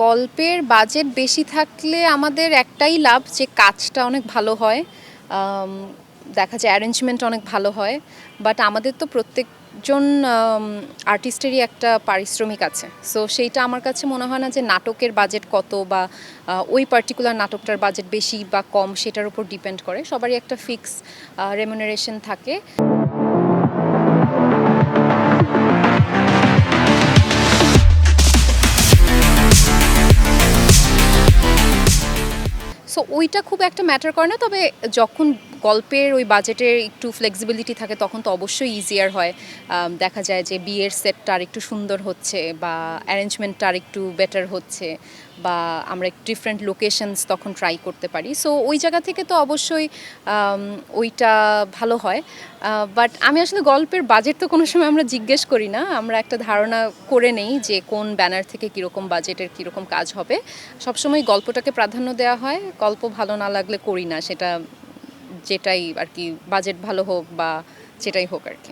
গল্পের বাজেট বেশি থাকলে আমাদের একটাই লাভ যে কাজটা অনেক ভালো হয়। আম, দেখা যায় অ্যারেঞ্জমেন্ট অনেক ভালো হয়। বাট আমাদের তো প্রত্যেকজন আর্টিস্টেরই একটা পারিশ্রমিক আছে, সো সেইটা আমার কাছে মনে হয় না যে নাটকের বাজেট কত বা ওই পার্টিকুলার নাটকটার বাজেট বেশি বা কম সেটার উপর ডিপেন্ড করে। সবারই একটা ফিক্স রেমুনারেশন থাকে। সো ওইটা খুব একটা ম্যাটার করে না, তবে যখন গল্পের ওই বাজেটের একটু ফ্লেক্সিবিলিটি থাকে তখন তো অবশ্যই ইজিয়ার হয়। দেখা যায় যে বিয়ের সেটটা আর একটু সুন্দর হচ্ছে বা অ্যারেঞ্জমেন্টটা আর একটু বেটার হচ্ছে, বা আমরা একটু ডিফারেন্ট লোকেশনস তখন ট্রাই করতে পারি। সো ওই জায়গা থেকে তো অবশ্যই ওইটা ভালো হয়। বাট আমি আসলে গল্পের বাজেট তো কোনো সময় আমরা জিজ্ঞেস করি না, আমরা একটা ধারণা করে নেই যে কোন ব্যানার থেকে কীরকম বাজেটের কীরকম কাজ হবে। সবসময় গল্পটাকে প্রাধান্য দেওয়া হয়, গল্প ভালো না লাগলে করি না সেটা, যেটাই আর কি, বাজেট ভালো হোক বা যেটাই হোক আর কি।